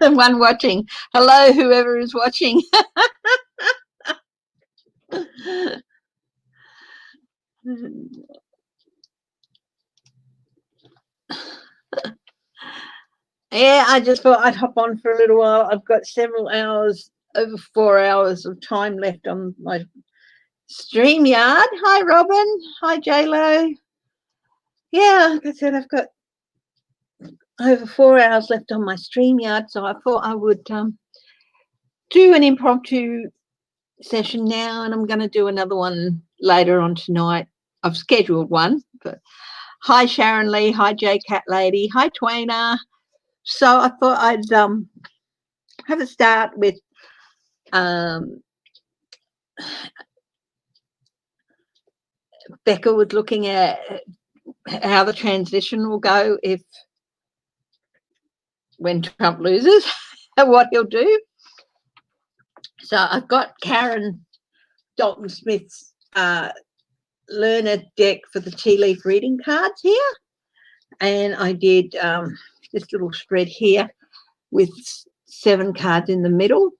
The one watching. Hello, whoever is watching. Yeah, I just thought I'd hop on for a little while. I've got several hours, over 4 hours of time left on my StreamYard. Hi, Robin. Hi, JLo. Yeah, like I said, I've got over 4 hours left on my StreamYard, so I thought I would do an impromptu session now, and I'm going to do another one later on tonight. I've scheduled one. But hi, Sharon Lee. Hi, J Cat Lady. Hi, Twaina. So I thought I'd have a start with Becca was looking at how the transition will go when Trump loses, what he'll do. So I've got Karen Dalton Smith's learner deck for the tea leaf reading cards here, and I did this little spread here with 7 cards in the middle.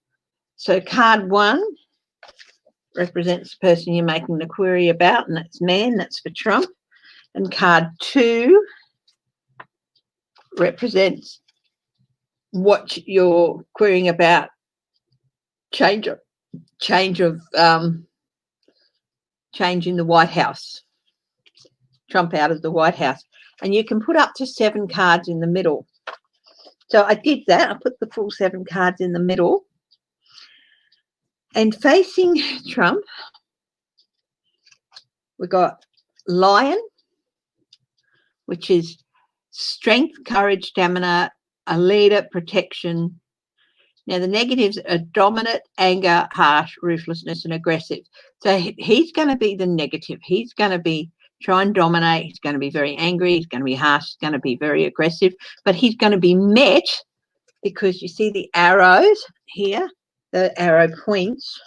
So card 1 represents the person you're making the query about, and that's man, that's for Trump. And card 2 represents what you're querying about, change in the White House, Trump out of the White House. And you can put up to 7 cards in the middle. So I did that. I put the full 7 cards in the middle. And facing Trump, we got Lion, which is strength, courage, stamina, a leader, protection. Now, the negatives are dominant, anger, harsh, ruthlessness, and aggressive. So he's going to be the negative. He's going to be try and dominate. He's going to be very angry. He's going to be harsh. He's going to be very aggressive. But he's going to be met, because you see the arrows here, the arrow points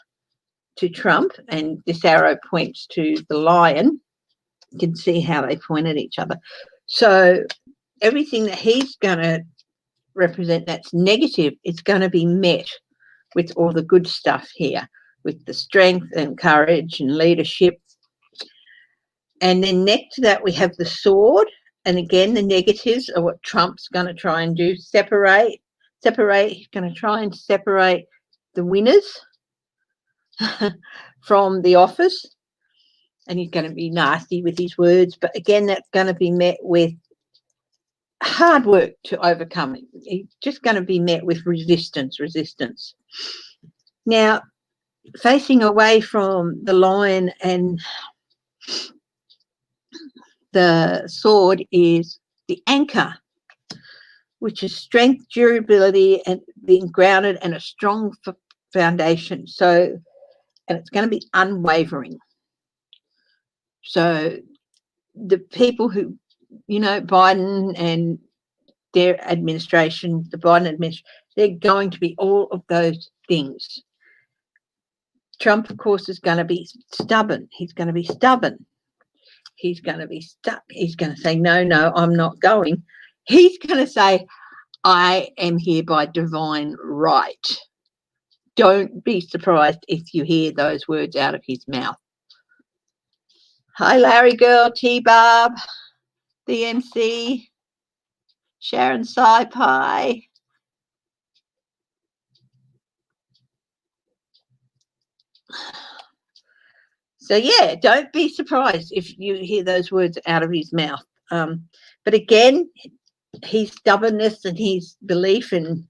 to Trump, and this arrow points to the lion. You can see how they point at each other. So everything that he's going to represent that's negative, it's going to be met with all the good stuff here, with the strength and courage and leadership. And then next to that, we have the sword. And again, the negatives are what Trump's going to try and do. Separate. He's going to try and separate the winners from the office. And he's going to be nasty with his words. But again, that's going to be met with hard work to overcome it. He's just going to be met with resistance. Now, facing away from the lion and the sword is the anchor, which is strength, durability, and being grounded and a strong foundation. So, and it's going to be unwavering. So the people who, Biden and their administration, the Biden administration, they're going to be all of those things. Trump, of course, is going to be stubborn. He's going to be stubborn. He's going to be stuck. He's going to say, no, I'm not going. He's going to say, I am here by divine right. Don't be surprised if you hear those words out of his mouth. Hi, Larry Girl, T-Barb, the MC, Sharon Sci-Pie. So, yeah, don't be surprised if you hear those words out of his mouth. But again, his stubbornness and his belief in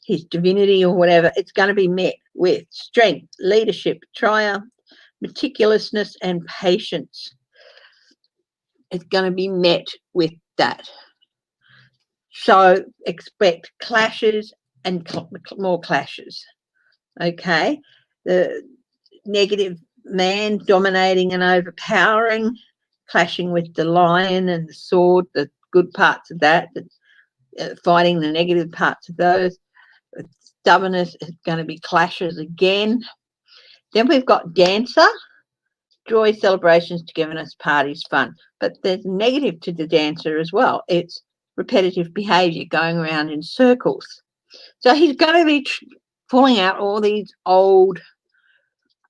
his divinity or whatever, it's going to be met with strength, leadership, triumph, meticulousness, and patience. is going to be met with that. So expect clashes and more clashes. Okay, the negative man dominating and overpowering, clashing with the lion and the sword, the good parts of that, fighting the negative parts of those. Stubbornness is going to be clashes again. Then we've got dancer, joy, celebrations, togetherness, parties, fun. But there's a negative to the dancer as well. It's repetitive behaviour, going around in circles. So he's going to be pulling out all these old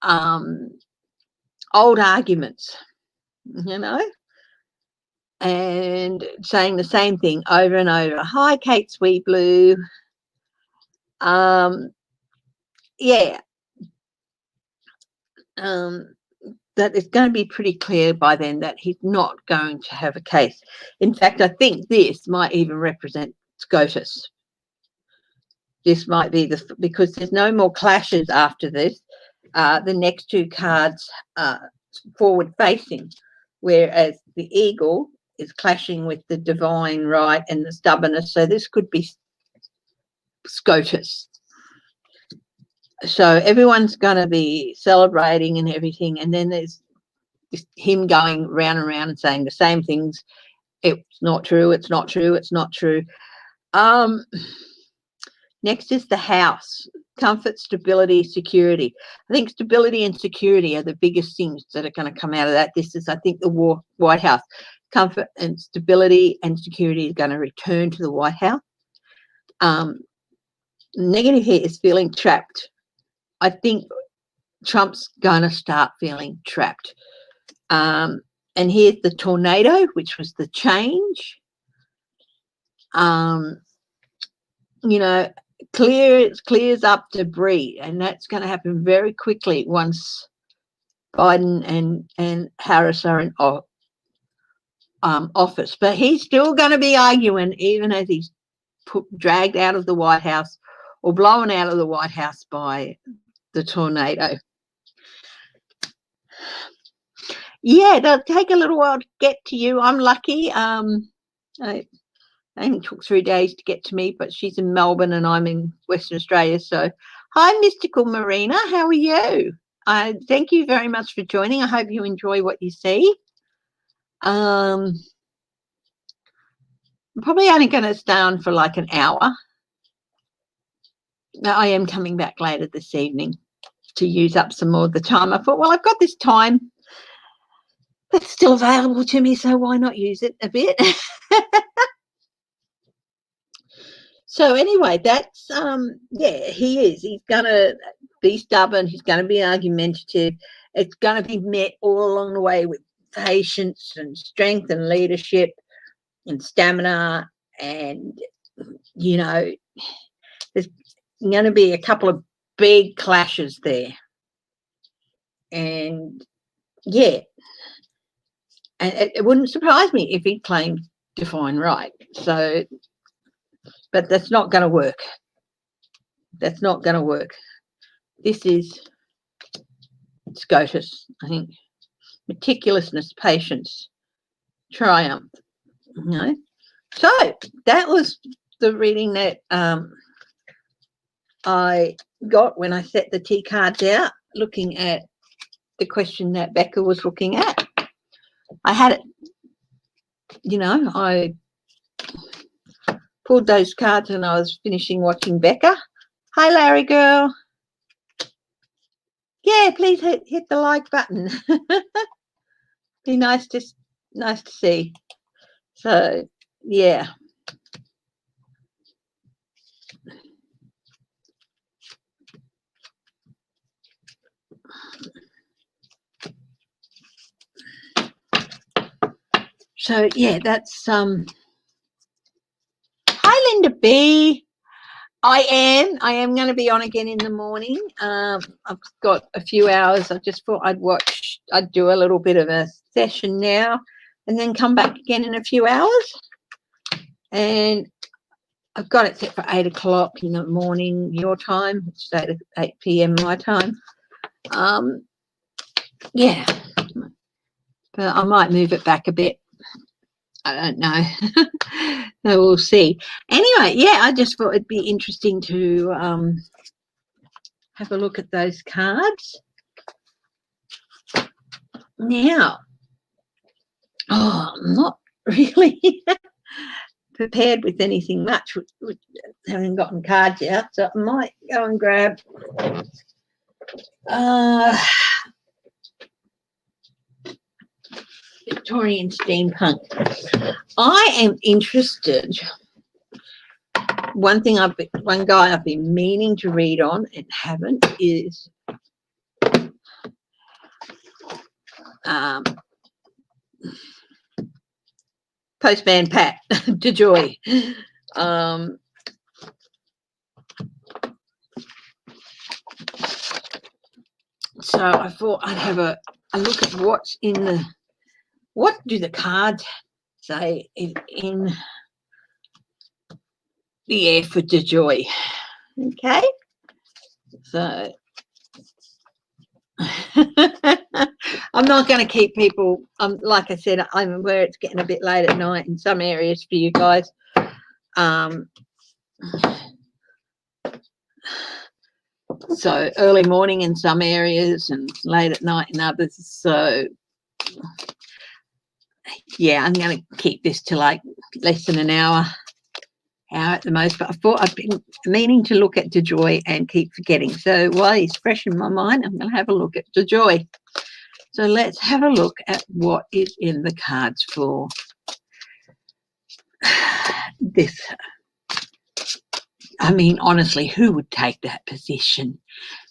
arguments, you know, and saying the same thing over and over. Hi, Kate Sweet Blue. Yeah. That it's going to be pretty clear by then that he's not going to have a case. In fact, I think this might even represent SCOTUS. This might be because there's no more clashes after this. The next two cards are forward facing, whereas the eagle is clashing with the divine right and the stubbornness. So this could be SCOTUS. So everyone's going to be celebrating and everything, and then there's him going round and round and saying the same things. It's not true, it's not true, it's not true. Next is the house. Comfort, stability, security. I think stability and security are the biggest things that are going to come out of that. This is, I think, the White House. Comfort and stability and security is going to return to the White House. Negative here is feeling trapped. I think Trump's going to start feeling trapped. And here's the tornado, which was the change. You know, clears up debris, and that's going to happen very quickly once Biden and Harris are in office. But he's still going to be arguing, even as he's dragged out of the White House or blown out of the White House by the tornado. Yeah, it'll take a little while to get to you. I'm lucky. It only took 3 days to get to me, but she's in Melbourne and I'm in Western Australia. So, hi, Mystical Marina. How are you? Thank you very much for joining. I hope you enjoy what you see. I'm probably only going to stay on for like an hour. I am coming back later this evening to use up some more of the time. I thought, well, I've got this time that's still available to me, so why not use it a bit? So anyway, that's yeah, he is. He's going to be stubborn. He's going to be argumentative. It's going to be met all along the way with patience and strength and leadership and stamina. And, you know, there's going to be a couple of big clashes there. And, yeah, and it wouldn't surprise me if he claimed divine right. So, but that's not going to work. That's not going to work. This is SCOTUS, I think. Meticulousness, patience, triumph. You know? So that was the reading that I got when I set the T cards out, looking at the question that Becca was looking at. I had it, you know, I pulled those cards and I was finishing watching Becca. Hi, Larry girl. Yeah, please hit the like button. Be nice to see. So, yeah. So, yeah, that's hi, Linda B. I am going to be on again in the morning. I've got a few hours. I just thought I'd do a little bit of a session now and then come back again in a few hours. And I've got it set for 8 o'clock in the morning, your time, which is 8 p.m. my time. Yeah, but I might move it back a bit I don't know. So we'll see. Anyway, yeah, I just thought it'd be interesting to have a look at those cards. Now, I'm not really prepared with anything much. We haven't gotten cards yet, so I might go and grab Victorian steampunk. I am interested. One guy I've been meaning to read on and haven't is Postman Pat DeJoy. So I thought I'd have a look at what's in what do the cards say in the air for DeJoy. Okay, so I'm not going to keep people, like I said, I'm aware it's getting a bit late at night in some areas for you guys. So early morning in some areas and late at night in others. So yeah, I'm going to keep this to like less than an hour at the most. But I thought I've been meaning to look at DeJoy and keep forgetting. So while he's fresh in my mind, I'm going to have a look at DeJoy. So let's have a look at what is in the cards for this. I mean, honestly, who would take that position?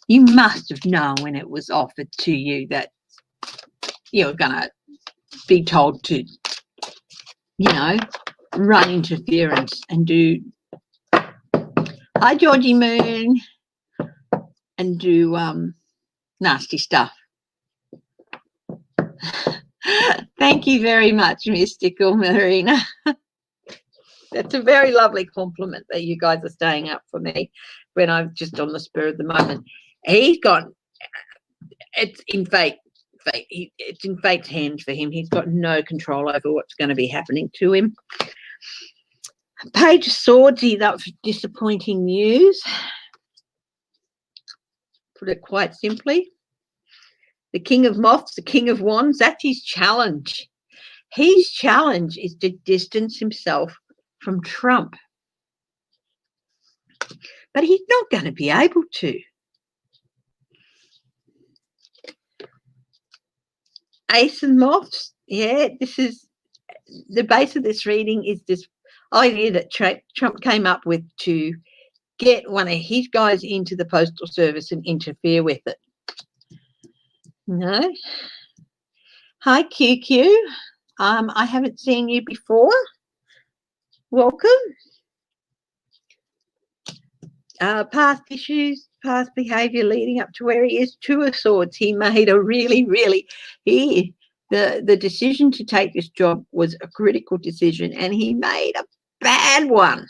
You must have known when it was offered to you that you're going to be told to, run interference and do, hi, Georgie Moon, and do nasty stuff. Thank you very much, Mystical Marina. That's a very lovely compliment that you guys are staying up for me when I'm just on the spur of the moment. He's gone. It's in fate. It's in fate's hands for him. He's got no control over what's going to be happening to him. Page of Swords, he's up for disappointing news. Put it quite simply. The King of Moths, the King of Wands, that's his challenge. His challenge is to distance himself from Trump. But he's not going to be able to. Ace of Moths, yeah, this is the base of this reading is this idea that Trump came up with to get one of his guys into the Postal Service and interfere with it. No. Hi, QQ. I haven't seen you before. Welcome. Past issues, past behaviour leading up to where he is. Two of Swords. He made a the decision to take this job was a critical decision, and he made a bad one.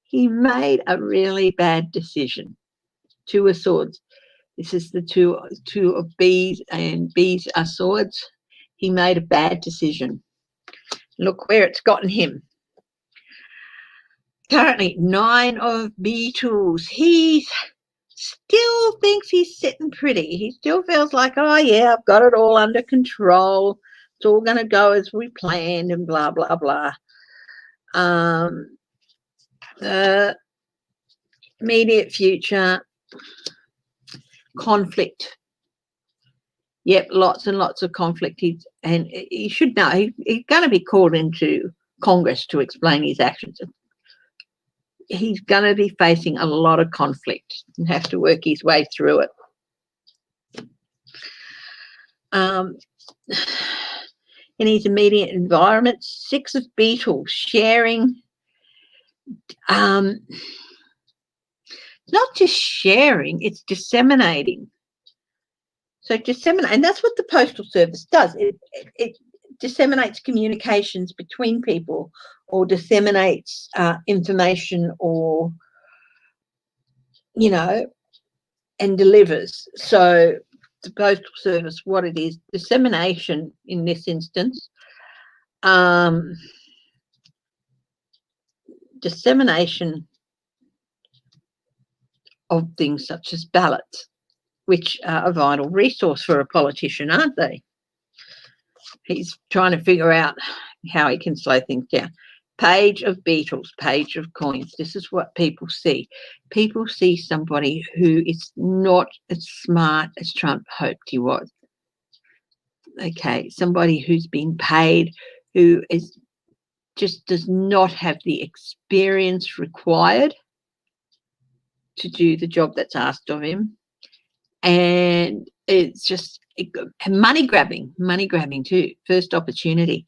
He made a really bad decision. Two of Swords. This is the two of bees, and bees are swords. He made a bad decision. Look where it's gotten him. Currently, 9 of Beetles. He still thinks he's sitting pretty. He still feels like, oh, yeah, I've got it all under control. It's all going to go as we planned and blah, blah, blah. Immediate future, conflict. Yep, lots and lots of conflict. He should know. He's going to be called into Congress to explain his actions. He's going to be facing a lot of conflict and have to work his way through it. In his immediate environment, 6 of Beetles, sharing. Not just sharing, it's disseminating. So disseminate, and that's what the Postal Service does. It disseminates communications between people, or disseminates information, or and delivers. So the Postal Service, what it is, dissemination in this instance. dissemination of things such as ballots, which are a vital resource for a politician, aren't they? He's trying to figure out how he can slow things down. Page of beetles, page of coins. This is what people see. People see somebody who is not as smart as Trump hoped he was. Okay, somebody who's been paid, who is just does not have the experience required to do the job that's asked of him. And it's just money grabbing too. First opportunity.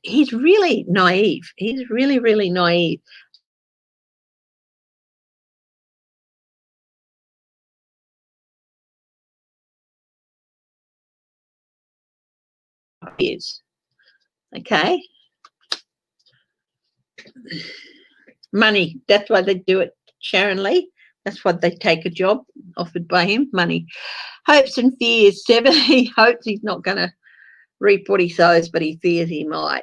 He's really naive. He's really, really naive. Is okay. Money. That's why they do it, Sharon Lee. That's why they take a job offered by him. Money. Hopes and fears. 7. He hopes he's not going to reap what he sows, but he fears he might.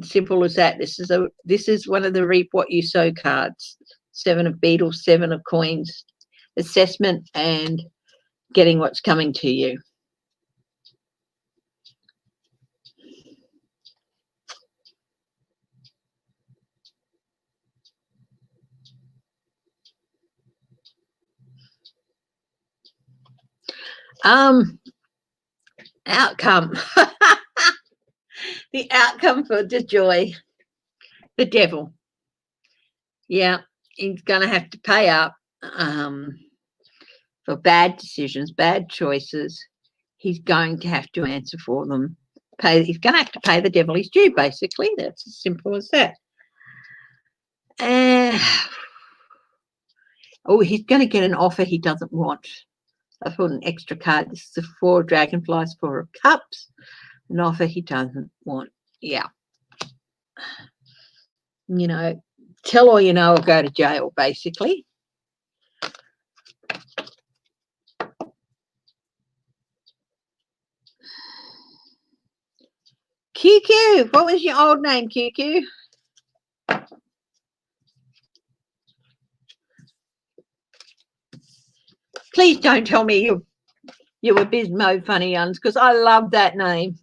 Simple as that. This is one of the reap what you sow cards. 7 of beetles, 7 of coins. Assessment and getting what's coming to you. Outcome. The outcome for DeJoy, the devil. Yeah, he's going to have to pay up for bad decisions, bad choices. He's going to have to answer for them. He's going to have to pay the devil his due, basically. That's as simple as that. He's going to get an offer he doesn't want. I put an extra card. This is the 4 dragonflies, 4 of cups. An offer he doesn't want. Yeah. You know, tell all you know or go to jail, basically. QQ, what was your old name, QQ? Please don't tell me you were Bismo Funny Uns, because I love that name.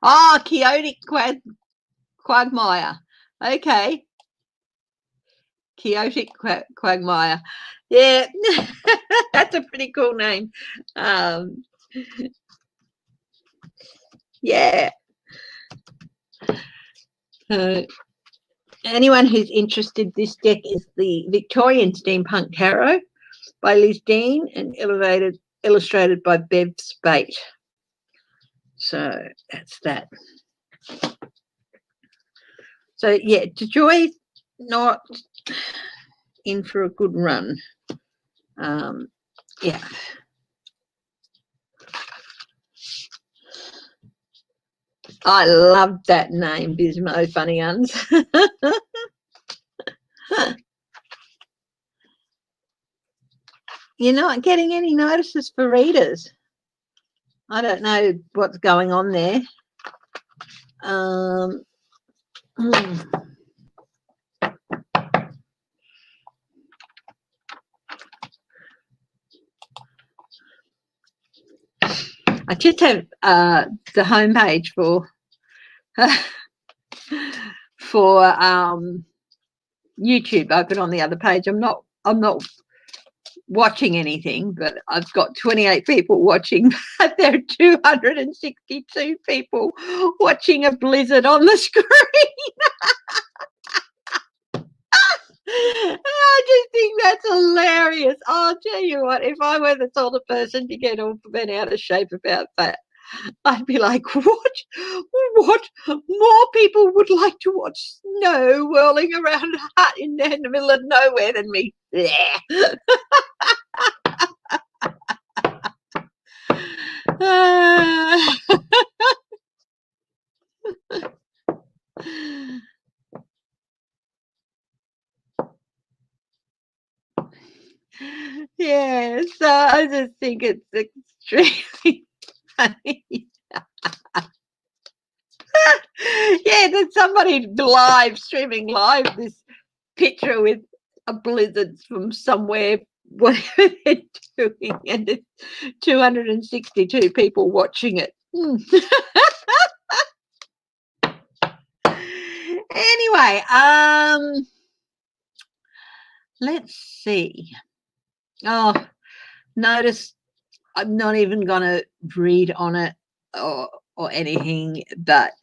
Oh, Chaotic Quagmire. Okay. Chaotic Quagmire. Yeah, that's a pretty cool name. Yeah. Anyone who's interested, this deck is the Victorian Steampunk Tarot by Liz Dean and illustrated by Bev Spate. So that's that. So yeah, DeJoy's not in for a good run. Yeah. I love that name, Bismo Funny Uns. You're not getting any notices for readers. I don't know what's going on there. I just have the homepage for YouTube open on the other page. I'm not watching anything, but I've got 28 people watching, but there are 262 people watching a blizzard on the screen. I just think that's hilarious. I'll tell you what, if I were the sort of person to get all bent out of shape about that, I'd be like, what more people would like to watch snow whirling around a hut in the middle of nowhere than me? Uh, yeah, so I just think it's extremely funny. Yeah, there's somebody streaming live this picture with a blizzard from somewhere, whatever they're doing, and there's 262 people watching it. Anyway, let's see. Oh, notice I'm not even going to read on it or anything, but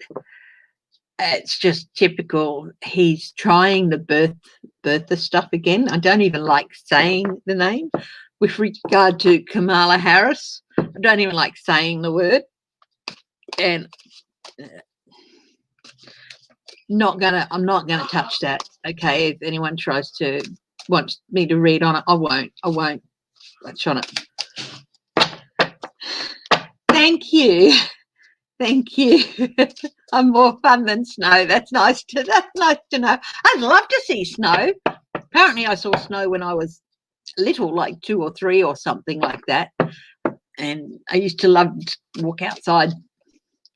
it's just typical. He's trying the Bertha stuff again. I don't even like saying the name. With regard to Kamala Harris, I don't even like saying the word. And I'm not gonna touch that. Okay, if anyone wants me to read on it, I won't touch on it. Thank you. I'm more fun than Snow. That's nice to know. I'd love to see snow. Apparently I saw snow when I was little, like 2 or 3 or something like that. And I used to love to walk outside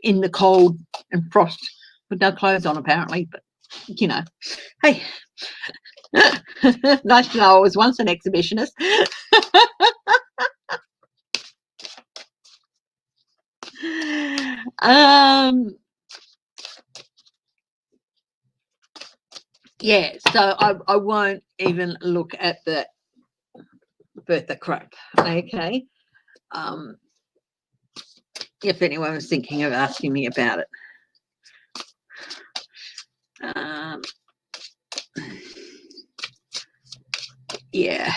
in the cold and frost with no clothes on, apparently. But, you know, hey, nice to know I was once an exhibitionist. Yeah, so I won't even look at the Bertha crap. Okay. If anyone was thinking of asking me about it. Yeah.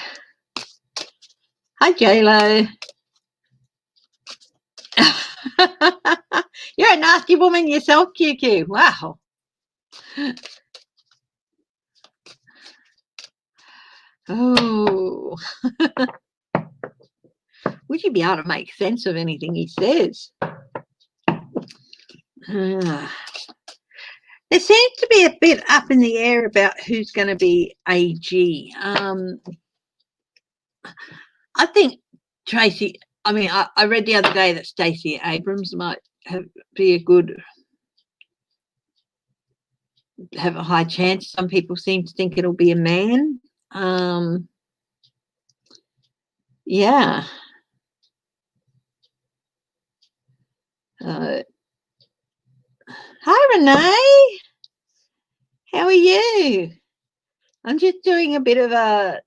Hi, J-Lo. You're a nasty woman yourself, QQ. Wow. Oh. Would you be able to make sense of anything he says? There seems to be a bit up in the air about who's going to be AG. I think Tracy, I read the other day that Stacey Abrams might have a high chance. Some people seem to think it'll be a man. Yeah. Hi, Renee. How are you? I'm just doing a bit of a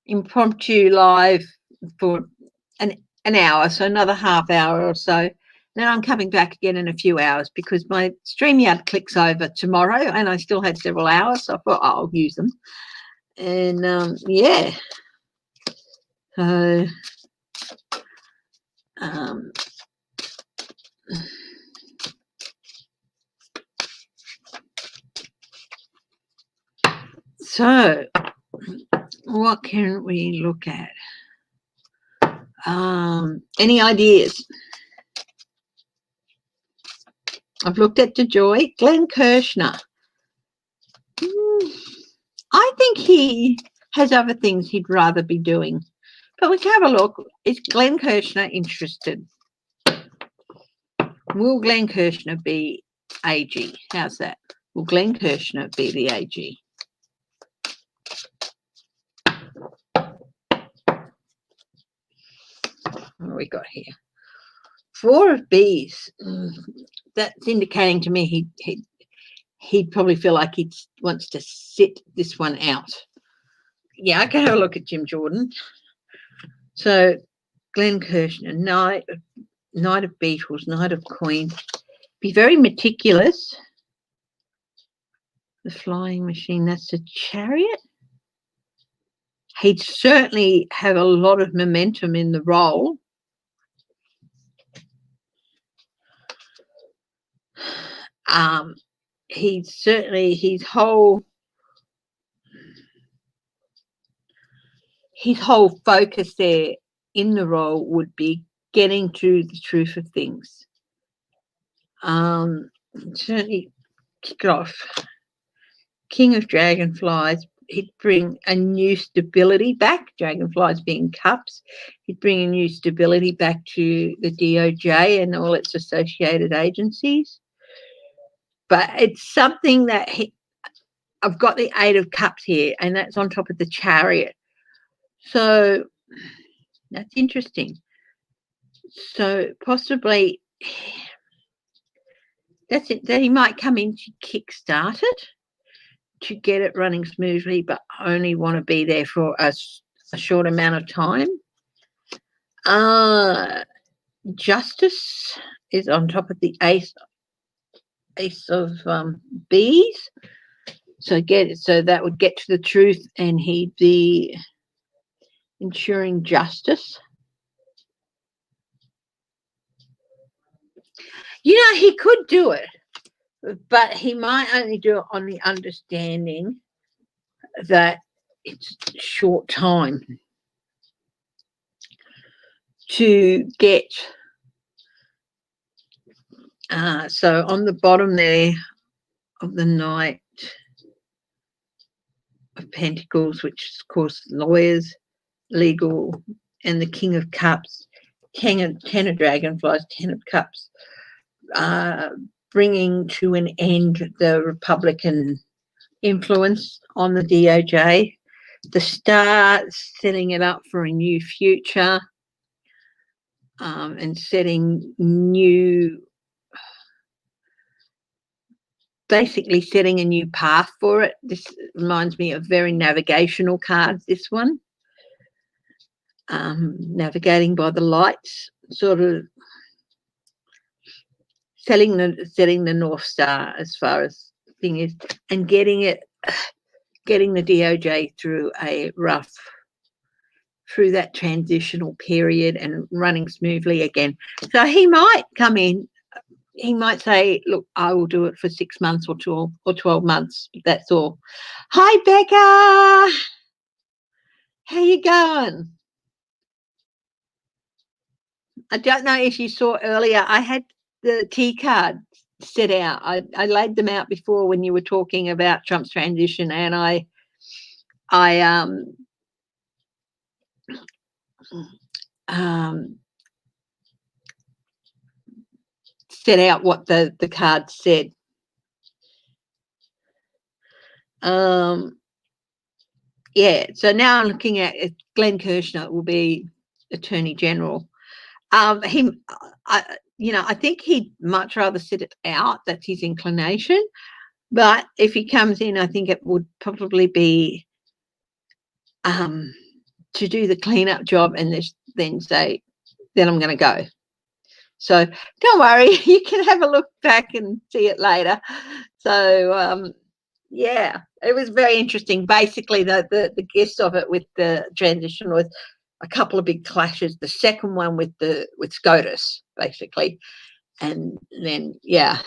impromptu live for an hour, so another half hour or so. Then I'm coming back again in a few hours because my StreamYard clicks over tomorrow and I still had several hours, so I thought I'll use them. And yeah. So what can we look at? Any ideas? I've looked at DeJoy. Glenn Kirshner. I think he has other things he'd rather be doing. But we can have a look. Is Glenn Kirshner interested? Will Glenn Kirshner be AG? How's that? Will Glenn Kirshner be the AG? What have we got here? 4 of Bs. That's indicating to me he'd probably feel like he wants to sit this one out. Yeah, I can have a look at Jim Jordan. So Glenn Kirshner, Knight of Beetles, Knight of Queen. Be very meticulous. The Flying Machine, that's a Chariot. He'd certainly have a lot of momentum in the role. He's certainly his whole focus there in the role would be getting to the truth of things. Certainly kick off. King of Dragonflies, he'd bring a new stability back, dragonflies being cups. He'd bring a new stability back to the DOJ and all its associated agencies. But it's something that I've got the 8 of Cups here, and that's on top of the Chariot. So that's interesting. So possibly that's it, that he might come in to kickstart it, to get it running smoothly, but only want to be there for a short amount of time. Justice is on top of the ace of bees. So that would get to the truth, and he'd be ensuring justice. You know, he could do it, but he might only do it on the understanding that it's a short time to get. So on the bottom there of the Knight of Pentacles, which is, of course, lawyers, legal, and the King of Cups, 10 of Dragonflies, 10 of Cups, bringing to an end the Republican influence on the DOJ, the Star setting it up for a new future, and basically setting a new path for it. This reminds me of very navigational cards, this one. Navigating by the lights, sort of setting the North Star as far as the thing is, and getting the DOJ through that transitional period and running smoothly again. So he might come in, he might say, look, I will do it for 6 months or 12 months. That's all. Hi, Becca. How you going? I don't know if you saw earlier, I had the T cards set out. I laid them out before when you were talking about Trump's transition, and I set out what the cards said. Yeah, so now I'm looking at Glenn Kirshner will be Attorney General. I think he'd much rather sit it out. That's his inclination. But if he comes in, I think it would probably be to do the cleanup job and then say, then I'm going to go. So don't worry, you can have a look back and see it later. So, yeah, it was very interesting. Basically, the gist of it with the transition was a couple of big clashes. The second one with SCOTUS, basically, and then yeah.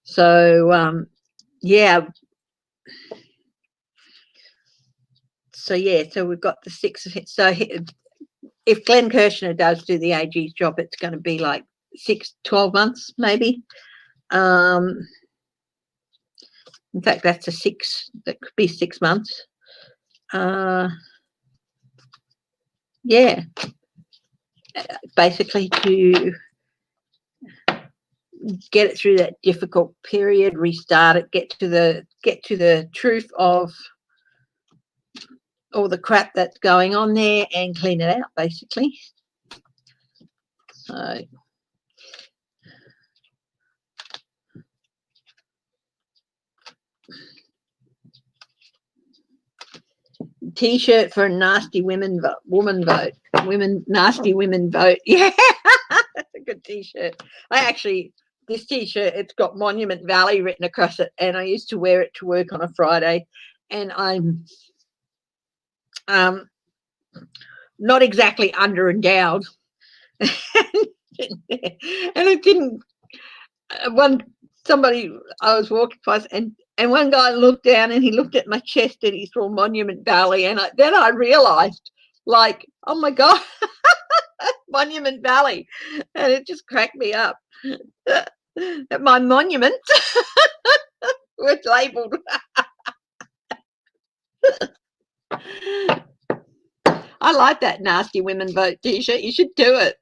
So yeah. So we've got the 6 of it. So if Glenn Kirshner does do the AG's job, it's going to be like 12 months, maybe. In fact, that's that could be 6 months. Yeah, basically to get it through that difficult period, restart it, get to the truth of all the crap that's going on there and clean it out, basically. So T-shirt for a nasty woman vote. Nasty women vote. Yeah, that's a good T-shirt. This T-shirt, it's got Monument Valley written across it, and I used to wear it to work on a Friday, and I'm not exactly under-endowed. And I didn't. Somebody I was walking past, and one guy looked down and he looked at my chest and he saw Monument Valley, and then I realised like, oh my God, Monument Valley. And it just cracked me up that my monument was labelled. I like that Nasty Women Vote t-shirt. You should do it.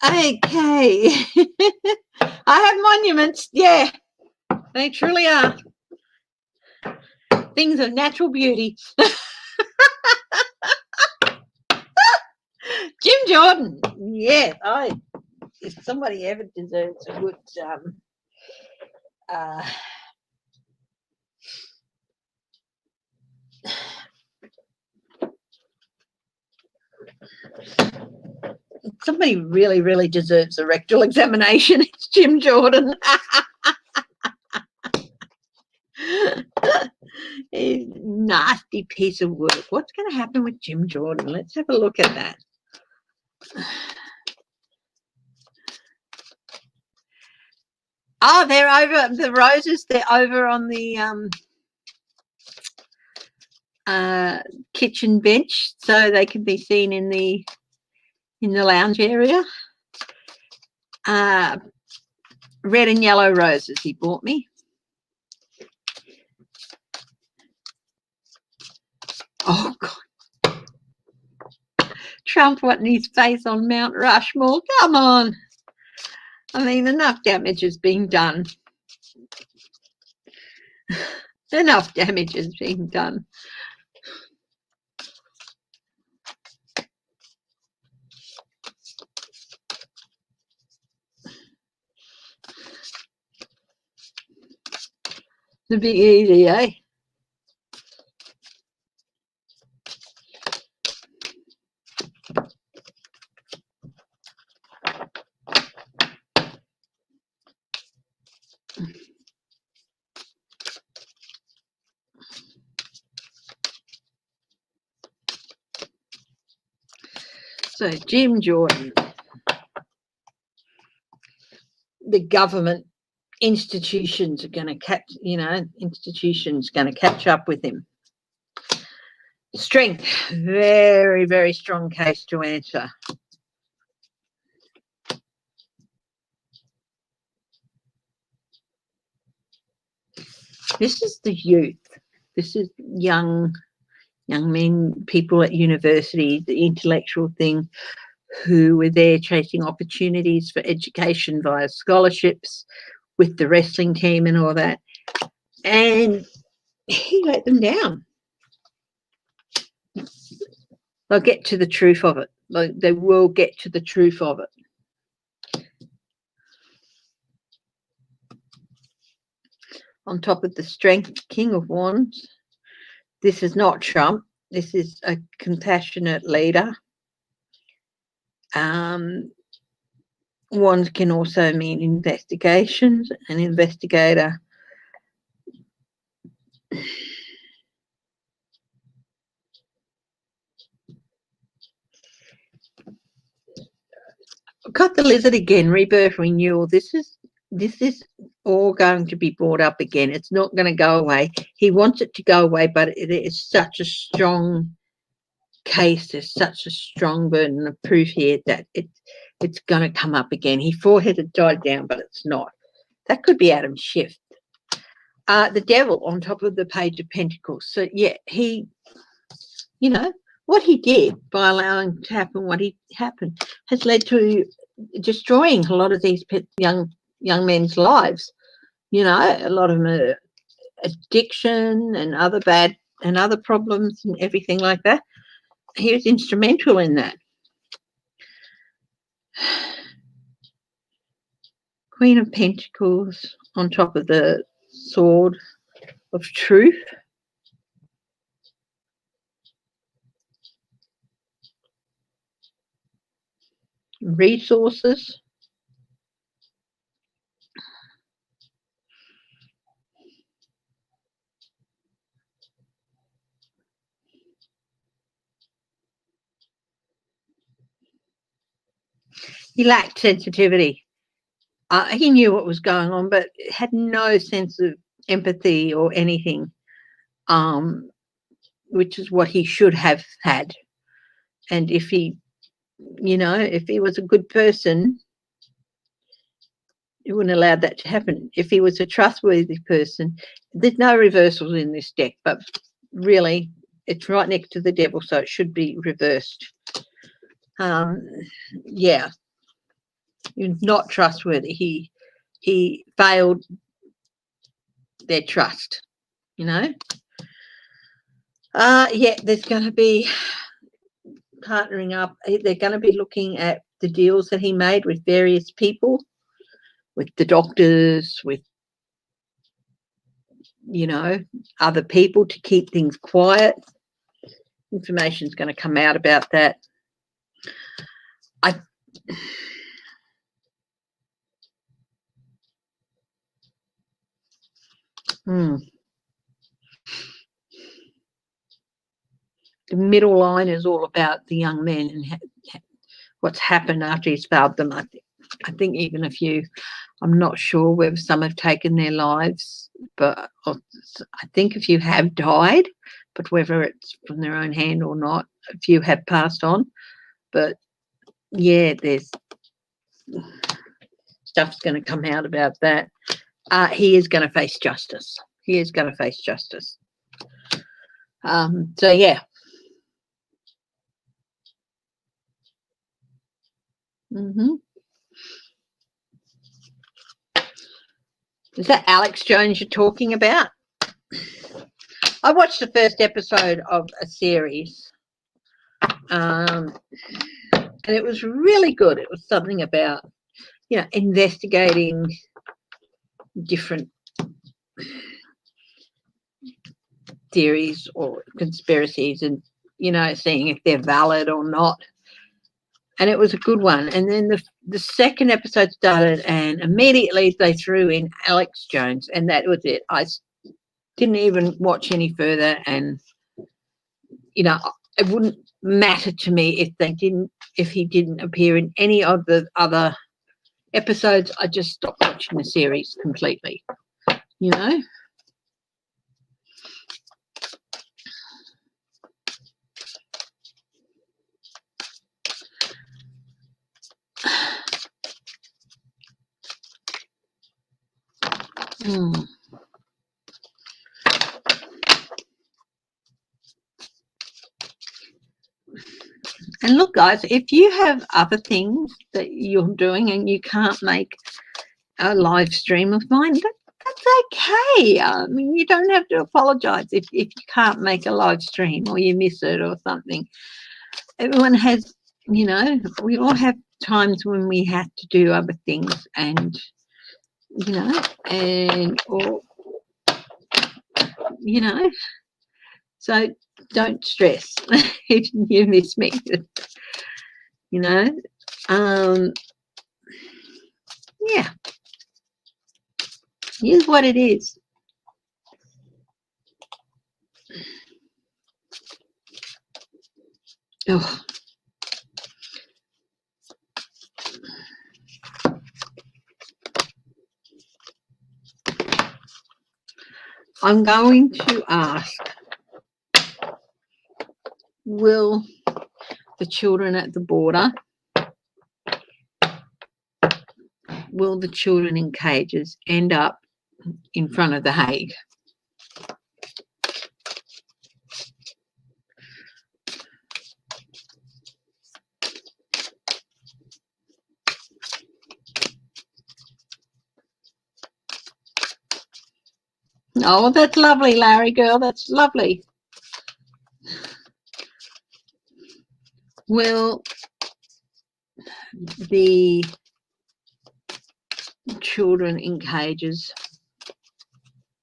Okay. I have monuments. Yeah, they truly are. Things of natural beauty. Jim Jordan. Yeah, if somebody ever deserves a good somebody really, really deserves a rectal examination, it's Jim Jordan. A nasty piece of work. What's going to happen with Jim Jordan? Let's have a look at that. Oh, they're over the roses. They're over on the kitchen bench, so they can be seen in the lounge area. Red and yellow roses he bought me. Oh God, Trump wanting his face on Mount Rushmore. Come on. I mean, enough damage has been done. Enough damage has been done. The big easy, eh? So Jim Jordan, the government institutions are going to catch, going to catch up with him. Strength, very, very strong case to answer. This is the youth. This is young men, people at university, the intellectual thing, who were there chasing opportunities for education via scholarships with the wrestling team and all that. And he let them down. They'll get to the truth of it. They will get to the truth of it. On top of the strength, King of Wands. This is not Trump. This is a compassionate leader. Wands can also mean investigations, an investigator. Got the Lizard again, rebirth, renewal. This is all going to be brought up again. It's not going to go away. He wants it to go away, but it is such a strong case. There's such a strong burden of proof here that it's going to come up again. He thought it had died down, but it's not. That could be Adam Schiff. The Devil on top of the Page of Pentacles. So yeah, he, what he did by allowing to happen what he happened has led to destroying a lot of these young men's lives. A lot of them are addiction and other problems and everything like that. He was instrumental in that. Queen of Pentacles on top of the Sword of Truth. Resources. He lacked sensitivity. He knew what was going on, but had no sense of empathy or anything, which is what he should have had. And if he, if he was a good person, he wouldn't allow that to happen. If he was a trustworthy person, there's no reversals in this deck, but really it's right next to the devil, so it should be reversed. Yeah, you're not trustworthy. He failed their trust, Yeah, there's going to be partnering up. They're going to be looking at the deals that he made with various people, with the doctors, with other people, to keep things quiet. Information is going to come out about that. The middle line is all about the young men and what's happened after he's failed them. I think even a few, I'm not sure whether some have taken their lives, but I think a few have died, but whether it's from their own hand or not, a few have passed on. But yeah, there's stuff's going to come out about that. He is going to face justice. He is going to face justice. So yeah. Is that Alex Jones you're talking about? I watched the first episode of a series, and it was really good. It was something about, investigating different theories or conspiracies and, seeing if they're valid or not. And it was a good one. And then the second episode started, and immediately they threw in Alex Jones, and that was it. I didn't even watch any further, and it wouldn't matter to me if he didn't appear in any of the other episodes. I just stopped watching the series completely. And look, guys, if you have other things that you're doing and you can't make a live stream of mine, that's okay. I mean, you don't have to apologize if you can't make a live stream or you miss it or something. Everyone has, we all have times when we have to do other things, and so don't stress if you miss me. Yeah, here's what it is. Oh. I'm going to ask, will the children at the border, will the children in cages end up in front of The Hague? Oh, that's lovely, Larry girl. That's lovely. Will the children in cages,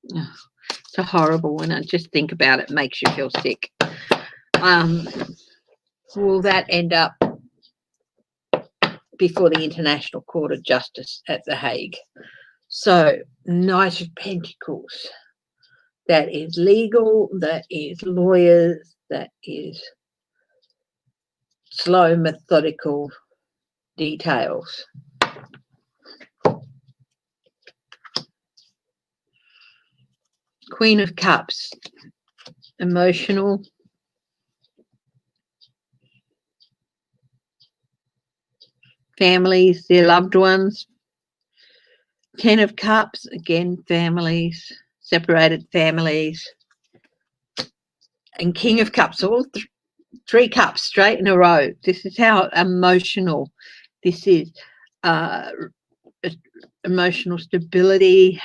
it's a horrible one. I just think about it, makes you feel sick. Will that end up before the International Court of Justice at The Hague? So, Knight of Pentacles. That is legal, that is lawyers, that is slow, methodical details. Queen of Cups, emotional. Families, their loved ones. 10 of Cups, again, families, separated families. And King of Cups, all three cups straight in a row. This is how emotional this is. Emotional stability.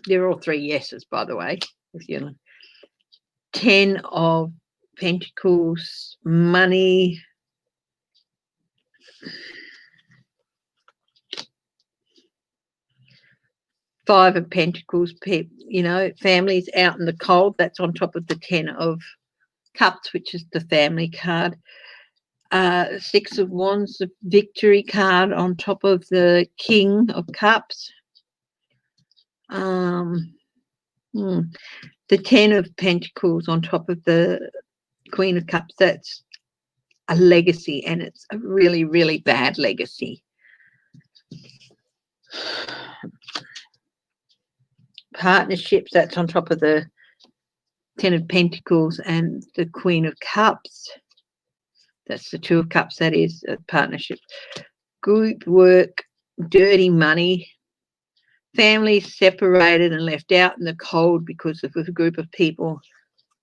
They're all three yeses, by the way. If you 10 of Pentacles, money. Five of Pentacles, you know, families out in the cold. That's on top of the 10 of Cups, which is the family card. 6 of Wands, the victory card on top of the King of Cups. The 10 of Pentacles on top of the Queen of Cups. That's a legacy, and it's a really, really bad legacy. Partnerships, that's on top of the 10 of Pentacles and the Queen of Cups. That's the 2 of Cups, that is a partnership. Group work, dirty money. Families separated and left out in the cold because of a group of people,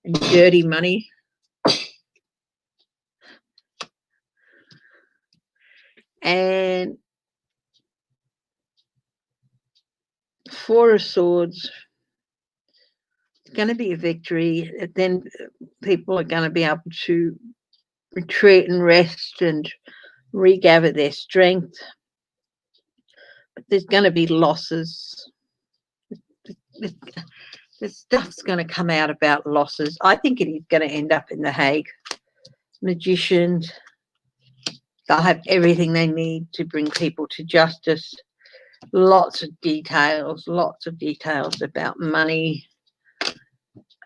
and dirty money. And 4 of Swords. It's going to be a victory. Then people are going to be able to retreat and rest and regather their strength. But there's going to be losses. The stuff's going to come out about losses. I think it is going to end up in The Hague. Magicians, they'll have everything they need to bring people to justice. Lots of details about money.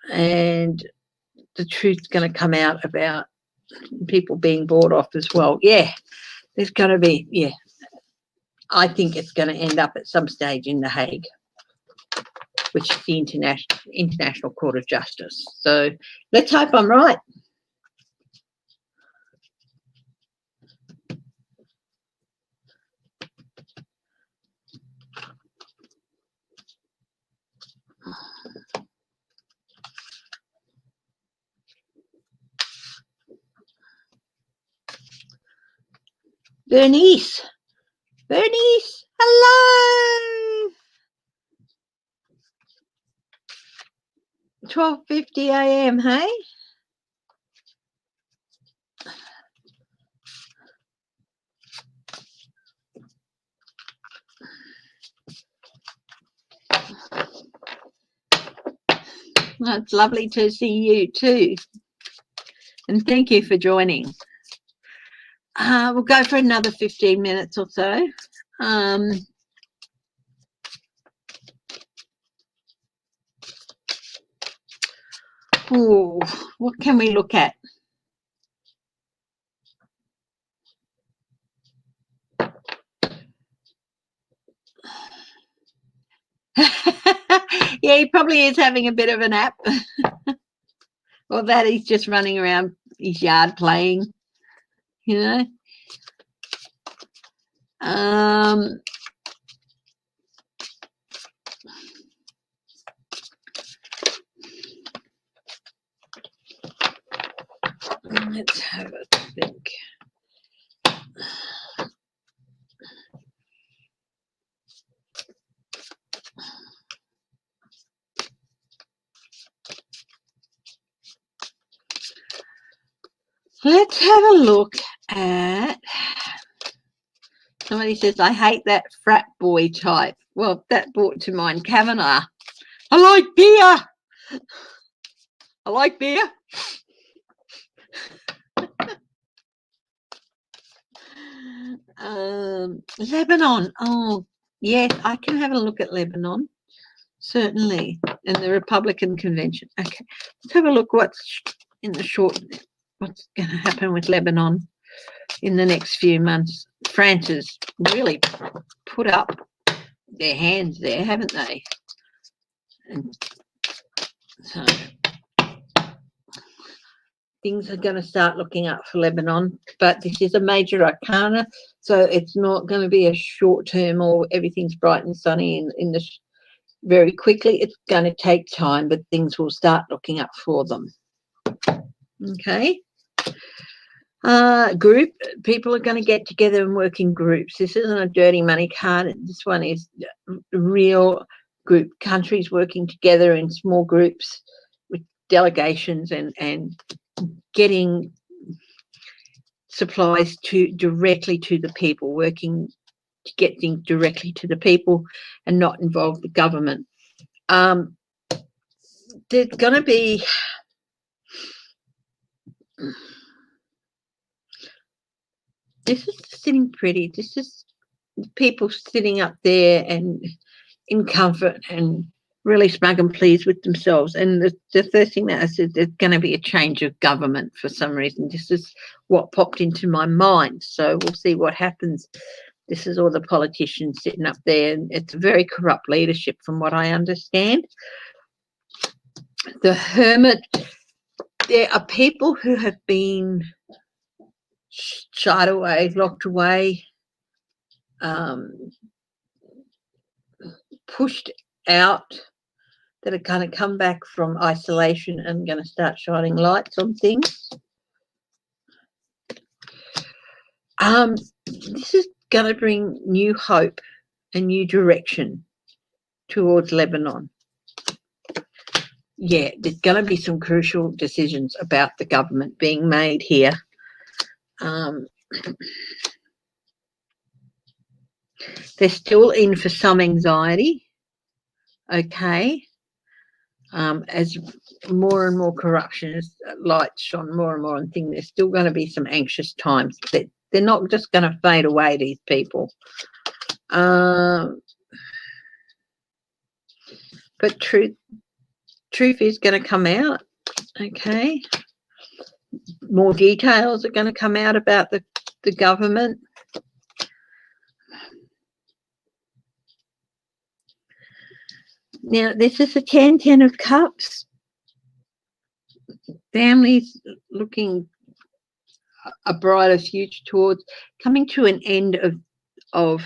And the truth's going to come out about people being bought off as well. Yeah, there's going to be, yeah. I think it's going to end up at some stage in The Hague, which is the International Court of Justice. So let's hope I'm right. Bernice, hello. 12:50 a.m. Hey. Well, it's lovely to see you too, and thank you for joining. We'll go for another 15 minutes or so. What can we look at? Yeah, he probably is having a bit of a nap. Or that he's just running around his yard playing, you know. Let's have a think. Let's have a look at, somebody says, I hate that frat boy type. Well, that brought to mind Kavanaugh. I like beer. I like beer. Lebanon. Oh, yes, I can have a look at Lebanon. Certainly. And the Republican convention. Okay. Let's have a look what's in the short what's going to happen with Lebanon in the next few months. France has really put up their hands there, haven't they? And so things are going to start looking up for Lebanon, but this is a major arcana, so it's not going to be a short term or everything's bright and sunny in the very quickly. It's going to take time, but things will start looking up for them. Okay. Group people are going to get together and work in groups. This isn't a dirty money card. This one is real group, countries working together in small groups with delegations and getting supplies directly to the people, working to get things directly to the people and not involve the government. There's going to be this is sitting pretty. This is people sitting up there and in comfort and really smug and pleased with themselves. And the first thing that I said, there's going to be a change of government for some reason. This is what popped into my mind. So we'll see what happens. This is all the politicians sitting up there. And it's very corrupt leadership from what I understand. The Hermit, there are people who have been shied away, locked away, pushed out, that are going to come back from isolation and going to start shining lights on things. This is going to bring new hope and new direction towards Lebanon. Yeah, there's going to be some crucial decisions about the government being made here. They're still in for some anxiety, okay, as more and more corruption, as lights shone more and more on things. There's still going to be some anxious times. They're not just going to fade away, these people. But truth is going to come out, okay. More details are going to come out about the government. Now, this is a 10 of Cups. Families looking a brighter future towards coming to an end of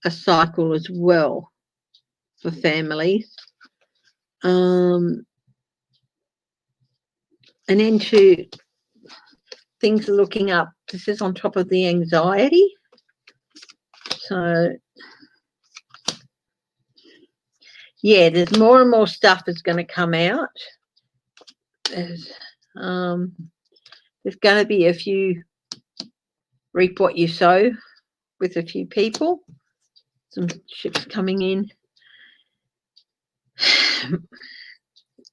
a cycle as well for families. An end to things looking up. This is on top of the anxiety. So yeah, there's more and more stuff that's going to come out. There's going to be a few reap what you sow with a few people. Some ships coming in.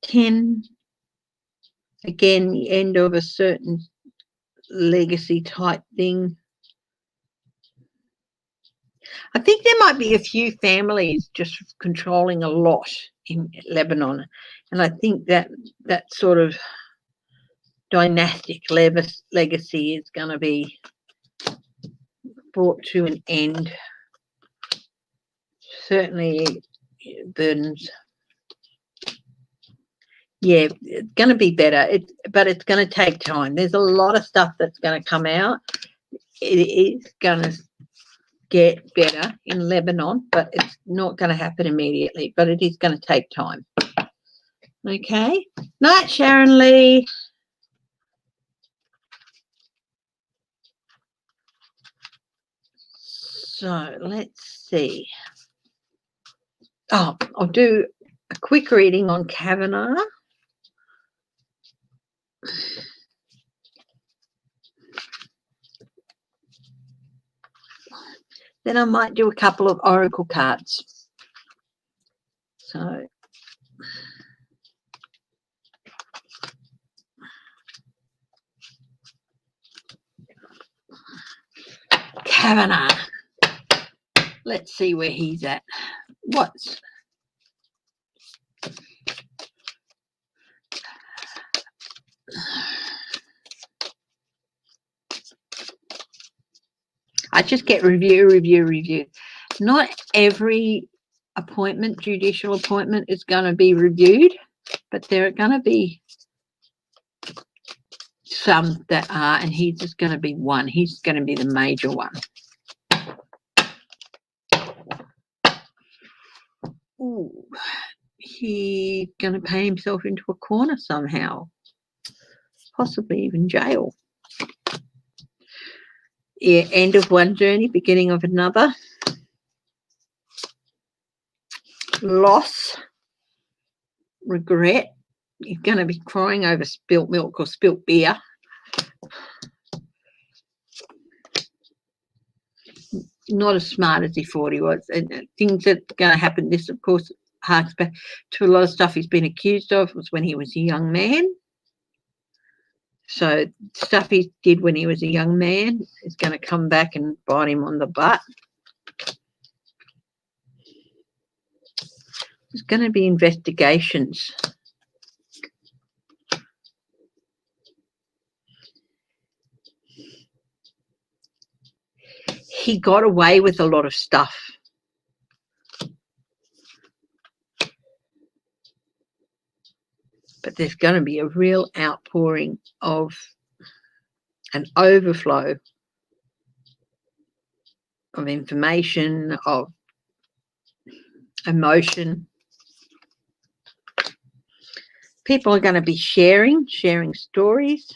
10, again, the end of a certain legacy type thing. I think there might be a few families just controlling a lot in Lebanon, and I think that sort of dynastic legacy is going to be brought to an end. Certainly burdens. Yeah, it's going to be better, but it's going to take time. There's a lot of stuff that's going to come out. It is going to get better in Lebanon, but it's not going to happen immediately, but it is going to take time. Okay. Night, Sharon Lee. So let's see. Oh, I'll do a quick reading on Kavanaugh. Then I might do a couple of oracle cards. So Kavanaugh. Let's see where he's at. What's I just get review. Not every appointment, judicial appointment, is going to be reviewed, but there are going to be some that are, and he's just going to be one. He's going to be the major one. Ooh, he's going to pay himself into a corner somehow, possibly even jail. Yeah, end of one journey, beginning of another. Loss, regret. You're going to be crying over spilt milk or spilt beer. Not as smart as he thought he was. And things that are going to happen, this, of course, harks back to a lot of stuff he's been accused of was when he was a young man. So stuff he did when he was a young man is going to come back and bite him on the butt. There's going to be investigations. He got away with a lot of stuff. But there's going to be a real outpouring of an overflow of information, of emotion. People are going to be sharing stories.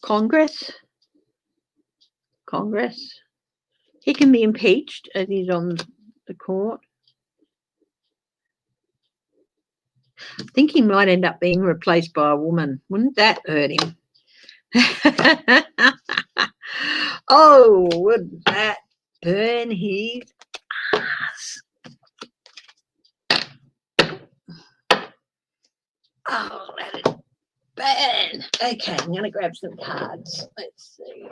Congress. He can be impeached as he's on the court. I think he might end up being replaced by a woman. Wouldn't that hurt him? Oh, would that burn his ass? Oh, let it burn. Okay, I'm going to grab some cards. Let's see.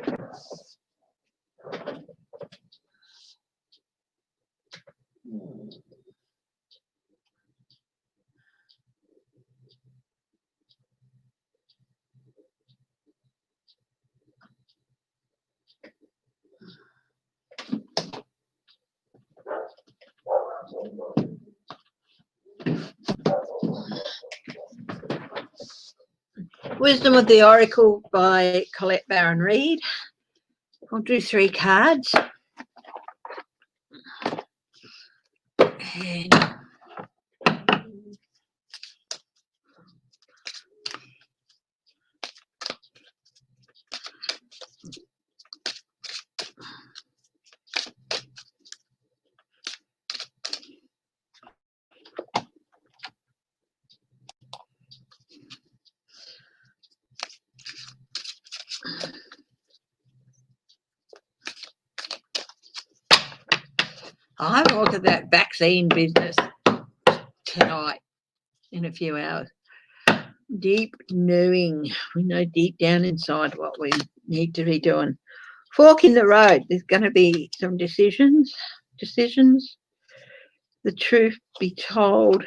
Wisdom of the Oracle by Colette Baron-Reid. I'll do 3 cards. And I'll have a look at that vaccine business tonight in a few hours. Deep knowing. We know deep down inside what we need to be doing. Fork in the road. There's going to be some decisions. The truth be told,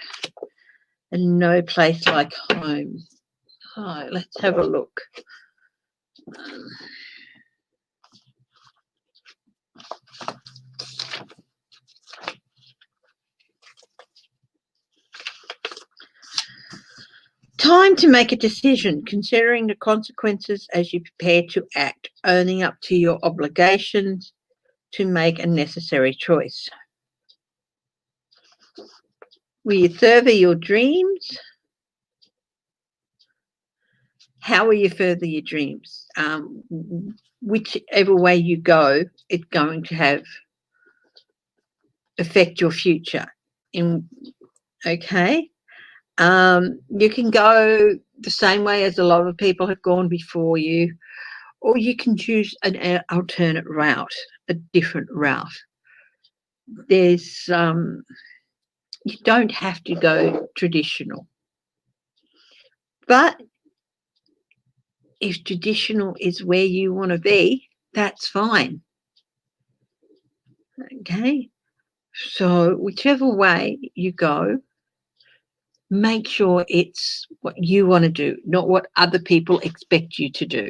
and no place like home. Oh, let's have a look. Time to make a decision, considering the consequences as you prepare to act, owning up to your obligations to make a necessary choice. Will you further your dreams? How will you further your dreams? Whichever way you go, it's going to affect your future. Okay? You can go the same way as a lot of people have gone before you, or you can choose an alternate route, a different route. There's you don't have to go traditional, but if traditional is where you want to be, that's fine. Okay, so whichever way you go, make sure it's what you want to do, not what other people expect you to do.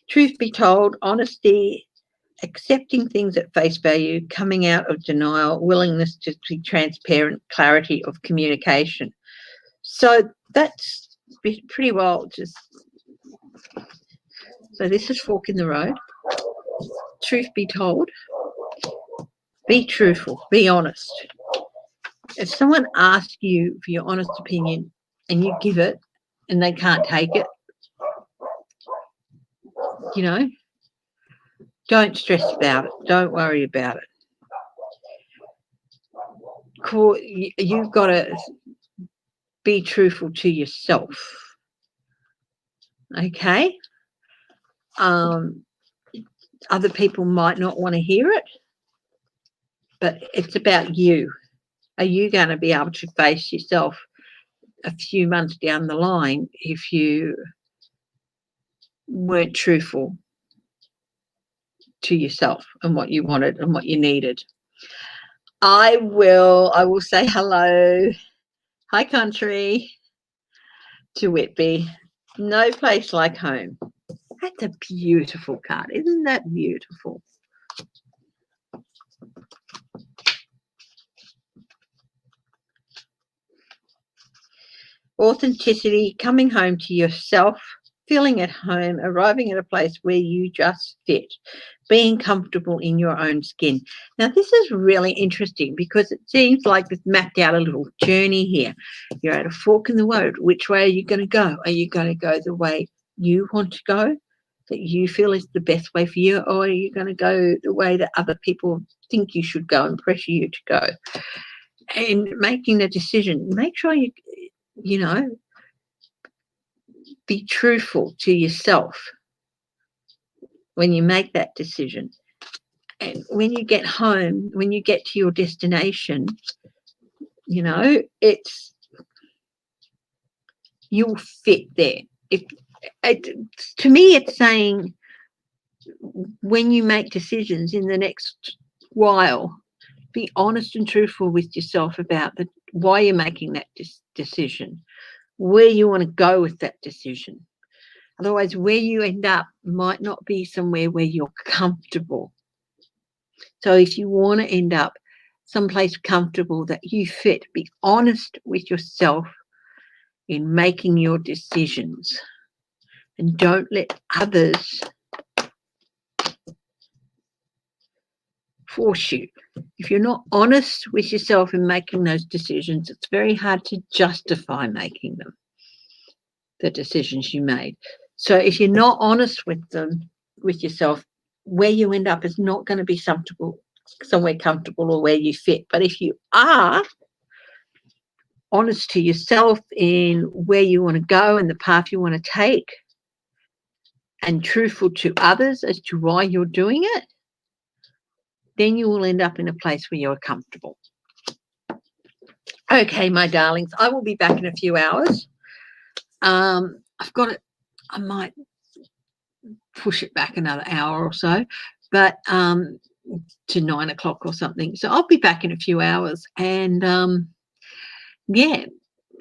Truth be told, honesty, accepting things at face value, coming out of denial, willingness to be transparent, clarity of communication. So that's pretty well just. So this is fork in the road. Truth be told, be truthful, be honest. If someone asks you for your honest opinion and you give it and they can't take it, you know, don't stress about it. Don't worry about it. You've got to be truthful to yourself. Okay? Other people might not want to hear it, but it's about you. Are you going to be able to face yourself a few months down the line if you weren't truthful to yourself and what you wanted and what you needed? I will say hello. Hi, country, to Whitby. No place like home. That's a beautiful card. Isn't that beautiful? Authenticity, coming home to yourself, feeling at home, arriving at a place where you just fit, being comfortable in your own skin. Now, this is really interesting because it seems like we've mapped out a little journey here. You're at a fork in the road. Which way are you going to go? Are you going to go the way you want to go, that you feel is the best way for you, or are you going to go the way that other people think you should go and pressure you to go? And making the decision, make sure you know, be truthful to yourself when you make that decision. And when you get home, when you get to your destination, you know, you'll fit there. To me, it's saying when you make decisions in the next while, be honest and truthful with yourself about why you're making that decision, where you want to go with that decision. Otherwise, where you end up might not be somewhere where you're comfortable. So if you want to end up someplace comfortable that you fit, be honest with yourself in making your decisions, and don't let others force you. If you're not honest with yourself in making those decisions, it's very hard to justify making them, the decisions you made. So if you're not honest with yourself, where you end up is not going to be somewhere comfortable or where you fit. But if you are honest to yourself in where you want to go and the path you want to take, and truthful to others as to why you're doing it, then you will end up in a place where you're comfortable. Okay, my darlings, I will be back in a few hours. I've got it. I might push it back another hour or so, but to 9 o'clock or something. So I'll be back in a few hours. And, yeah,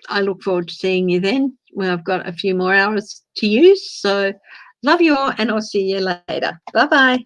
I look forward to seeing you then when I've got a few more hours to use. So love you all, and I'll see you later. Bye-bye.